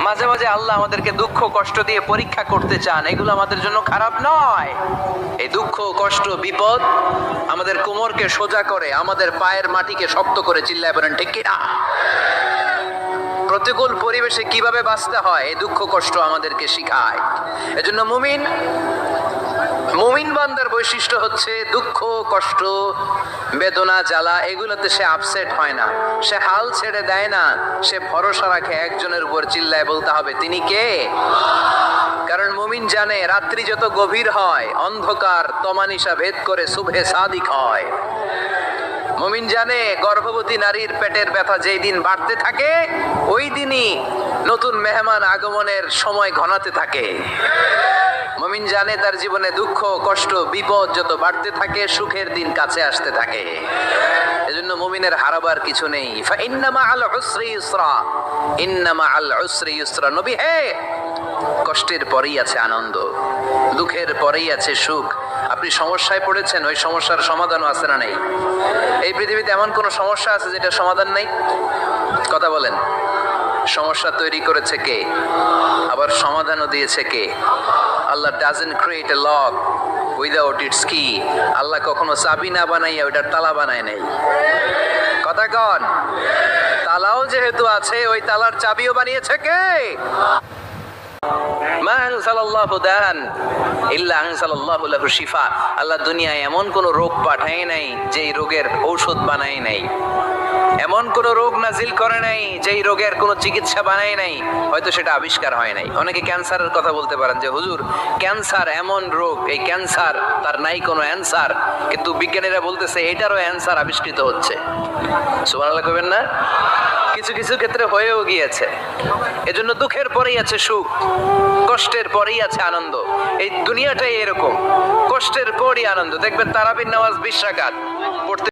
মাঝে মাঝে আল্লাহ আমাদেরকে দুঃখ কষ্ট দিয়ে পরীক্ষা করতে চান, এগুলো আমাদের জন্য খারাপ নয়। এই দুঃখ কষ্ট বিপদ আমাদের কোমরকে সোজা করে, আমাদের পায়ের মাটিকে শক্ত করে, চিল্লায় বলেন ঠিক কিনা? প্রতিকূল পরিবেশে কিভাবে বাঁচতে হয় এই দুঃখ কষ্ট আমাদেরকে শিখায়। এজন্য মুমিন বান্দার বৈশিষ্ট্য হচ্ছে দুঃখ কষ্ট বেদনা জ্বালা এগুলোতে সে আপসেট হয় না, সে হাল ছেড়ে দেয় না, সে ভরসা রাখে একজনের উপর, চিল্লায় বলতে হবে তিনি কে? কারণ মুমিন জানে রাত্রি যত গভীর হয় অন্ধকার তমানিসা ভেদ করে সুবহে সাদিক হয়। মুমিন জানে গর্ভবতী নারীর পেটের ব্যথা যেই দিন বাড়তে থাকে ওই দিনই নতুন মেহমান আগমনের সময় ঘনাতে থাকে। মুমিন জানে তার জীবনে দুঃখ কষ্ট বিপদ যত বাড়তে থাকে সুখের দিন কাছে আসতে থাকে। এজন্য মুমিনের হারাবার কিছু নেই। ফাইন্না মাআল উসরি ইউসরা, ইন্না মাআল উসরি ইউসরা। নবী হে, কষ্টের পরেই আছে আনন্দ, দুঃখের পরেই আছে সুখ। আপনি সমস্যায় পড়েছেন, ওই সমস্যার সমাধানও আছে না নেই? এই পৃথিবীতে এমন কোন সমস্যা আছে যেটা সমাধান নেই? কথা বলেন। সমস্যা তৈরি করেছে কে? আবার সমাধানও দিয়েছে কে? আল্লাহ doesn't create a lock without its key. আল্লাহ কখনো চাবি না বানাইয়া ওইটার তালা বানায় নাই। কথা কন। তালাও যেহেতু আছে ওই তালার চাবিও বানিয়েছে কে? মা আনসালাল্লাহু দান ইল্লা আনসালাল্লাহু লাহু শিফা। আল্লাহ দুনিয়ায় এমন কোন রোগ পাঠায় নাই যেই রোগের ঔষধ বানায় নাই, এমন কোন রোগ নাজিল করে নাই যেই রোগের কোন চিকিৎসা বানায় নাই, হয়তো সেটা আবিষ্কার হয় নাই। অনেকে ক্যান্সারের কথা বলতে পারেন যে হুজুর ক্যান্সার এমন রোগ, এই ক্যান্সার তার নাই কোনো অ্যান্সার, কিন্তু বিজ্ঞানীরা বলতেছে এটারও অ্যান্সার আবিষ্কৃত হচ্ছে। সুবহানাল্লাহ কইবেন না? কিছু কিছু ক্ষেত্রে হয়েও গিয়েছে। এজন্য দুঃখের পরেই আছে সুখ, কষ্টের পরেই আছে আনন্দ। এই দুনিয়াটাই এরকম, কষ্টের পরই আনন্দ। দেখবেন তারাবির নামাজ 20 রাকাত পড়তে